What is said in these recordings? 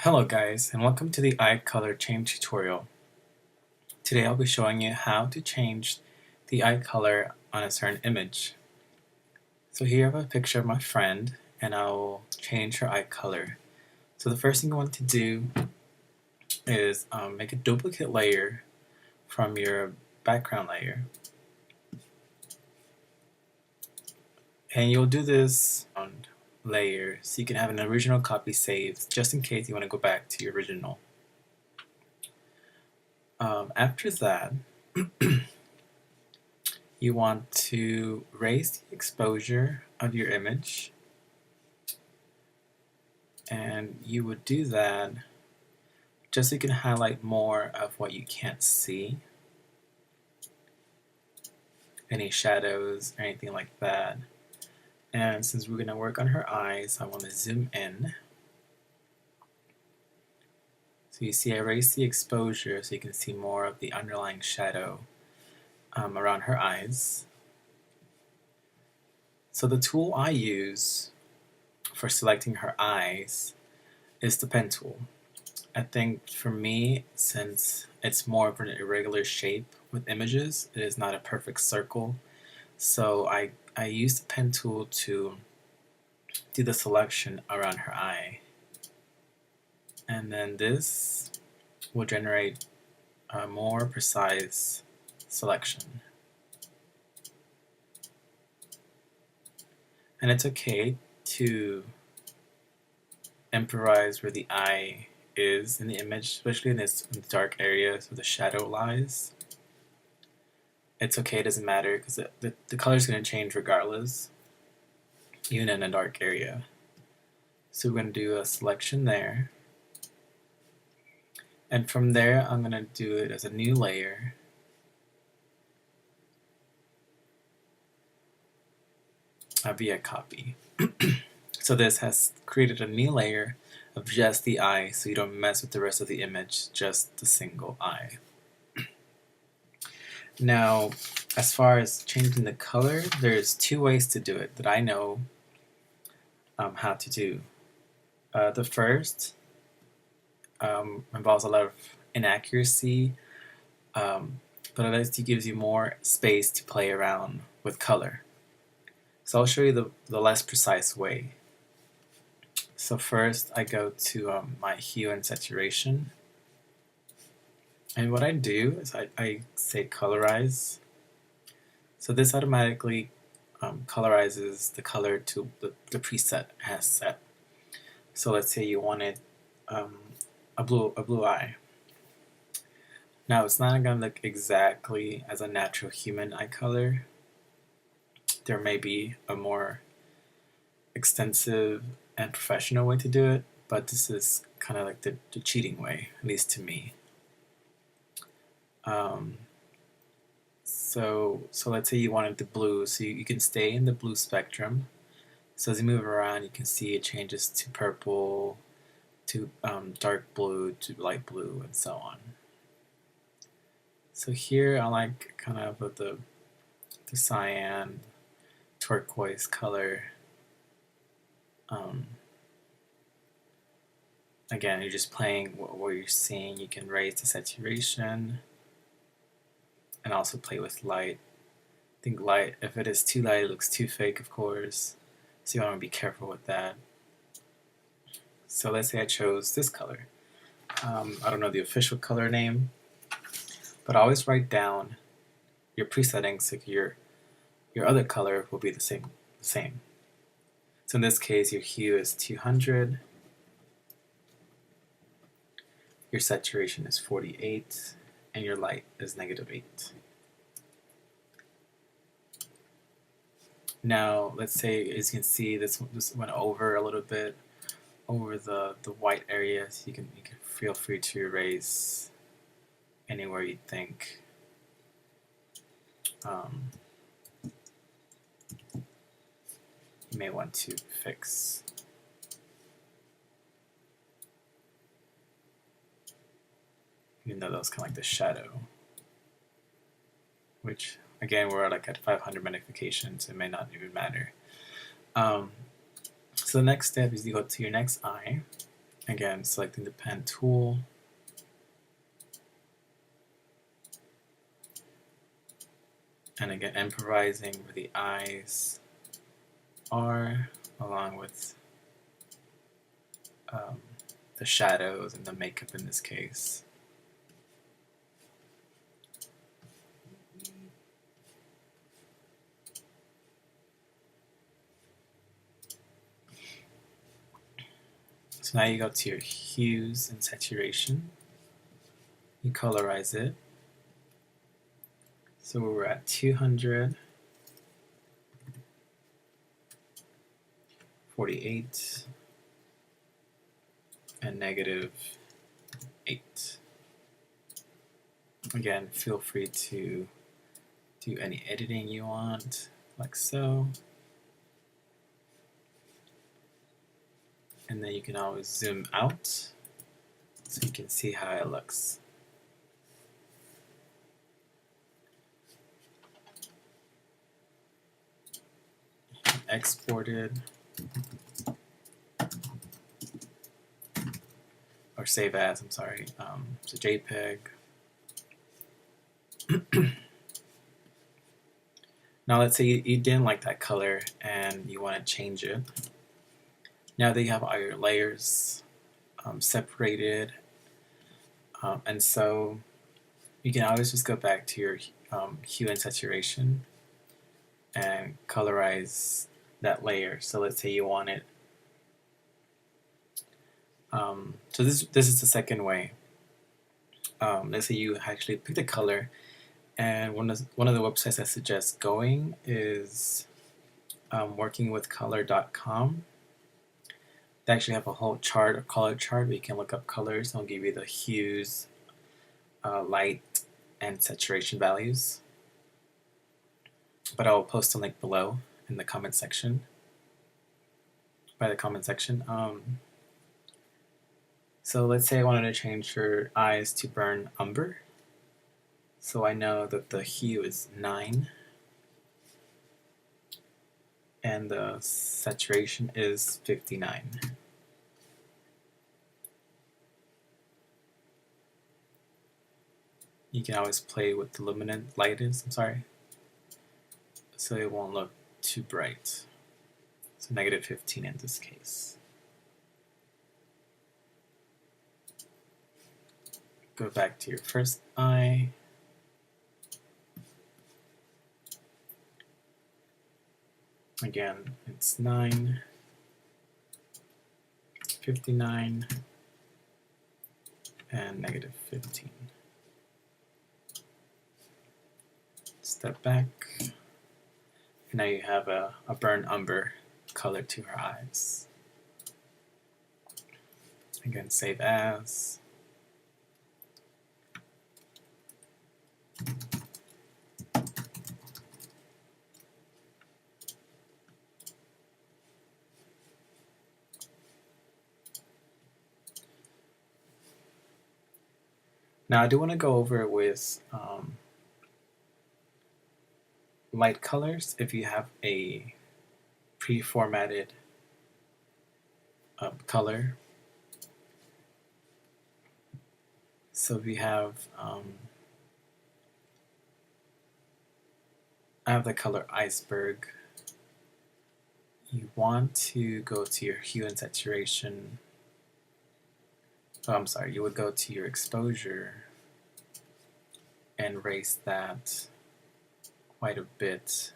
Hello guys, and welcome to the eye color change tutorial. Today I'll be showing you how to change the eye color on a certain image. So here I have a picture of my friend and I'll change her eye color. So the first thing you want to do is make a duplicate layer from your background layer. And you'll do this on layer so you can have an original copy saved just in case you want to go back to your original. After that, you want to raise the exposure of your image, and you would do that just so you can highlight more of what you can't see, any shadows or anything like that. And since we're going to work on her eyes, I want to zoom in. So you see I raised the exposure so you can see more of the underlying shadow around her eyes. So the tool I use for selecting her eyes is the pen tool. I think for me, since it's more of an irregular shape with images, it is not a perfect circle. So I use the pen tool to do the selection around her eye. And then this will generate a more precise selection. And it's okay to improvise where the eye is in the image, especially in this dark areas where the shadow lies. It's okay, it doesn't matter, because the color is going to change regardless, even in a dark area. So we're going to do a selection there. And from there, I'm going to do it as a new layer. Via copy. So this has created a new layer of just the eye, so you don't mess with the rest of the image, just the single eye. Now, as far as changing the color, there's two ways to do it that I know how to do. The first involves a lot of inaccuracy, but at least it gives you more space to play around with color. So I'll show you the less precise way. So first I go to my hue and saturation, and what I do is I say colorize. So this automatically colorizes the color to the preset has set. So let's say you wanted a blue eye. Now it's not going to look exactly as a natural human eye color. There may be a more extensive and professional way to do it, but this is kind of like the cheating way, at least to me. So let's say you wanted the blue, so you can stay in the blue spectrum. So as you move around, you can see it changes to purple, to dark blue, to light blue, and so on. So here I like kind of the cyan, turquoise color. Again, you're just playing what you're seeing. You can raise the saturation and also play with light. I think light, if it is too light, it looks too fake, of course. So you want to be careful with that. So let's say I chose this color. I don't know the official color name, but always write down your presettings so your other color will be the same. So in this case, your hue is 200, your saturation is 48, and your light is -8. Now, let's say, as you can see, this went over a little bit, over the white areas. You can feel free to erase anywhere you think you may want to fix. Even though that was kind of like the shadow, which again we're like at 500 magnification, so it may not even matter. So the next step is you go to your next eye, Again, selecting the pen tool. And again, improvising where the eyes are, along with the shadows and the makeup in this case. So now you go to your hues and saturation. You colorize it. So we're at 200, 48, and -8. Again, feel free to do any editing you want, like so. And then you can always zoom out so you can see how it looks. Exported or save as, I'm sorry, to JPEG. Now let's say you didn't like that color and you want to change it. Now that you have all your layers separated, and so you can always just go back to your hue and saturation and colorize that layer. So let's say you want it. So this is the second way. Let's say you actually pick the color, and one of the websites I suggest going is working with color.com. They actually have a whole chart, a color chart, where you can look up colors. They'll give you the hues, light, and saturation values. But I'll post a link below in the comment section. By the comment section. So let's say I wanted to change your eyes to burn umber. So I know that the hue is 9 and the saturation is 59. You can always play with the luminant light is, so it won't look too bright. So -15 in this case. Go back to your first eye. Again, it's 9, 59, and -15. Step back. Now you have a burnt umber color to her eyes. Again, save as. Now I do want to go over it with light colors. If you have a pre-formatted color, so if you have I have the color iceberg. You want to go to your hue and saturation. Oh, I'm sorry, you would go to your exposure and raise that quite a bit.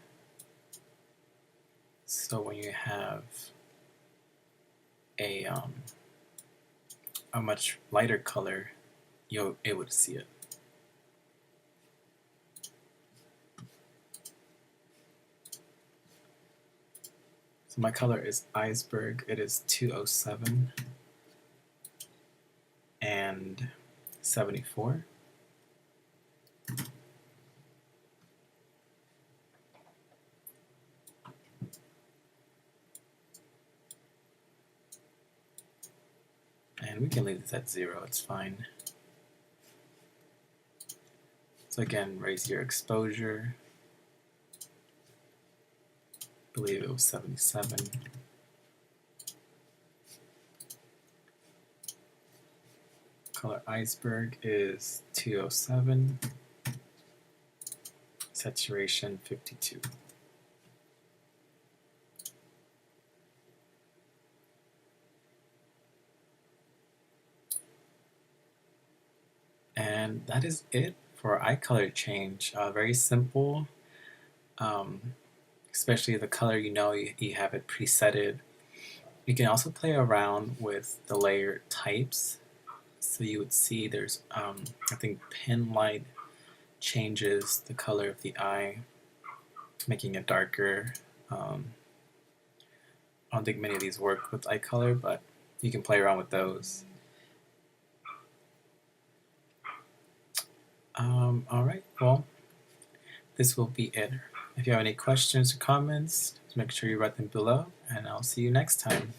So when you have a much lighter color, you'll be able to see it. So my color is iceberg. It is 207 and 74. And we can leave this at 0, it's fine. So again, raise your exposure. I believe it was 77. Color Iceberg is 207, saturation 52. And that is it for eye color change. Very simple, especially the color you have it presetted. You can also play around with the layer types. So you would see there's, I think, pen light changes the color of the eye, making it darker. I don't think many of these work with eye color, but you can play around with those. Alright, well, this will be it. If you have any questions or comments, make sure you write them below, and I'll see you next time.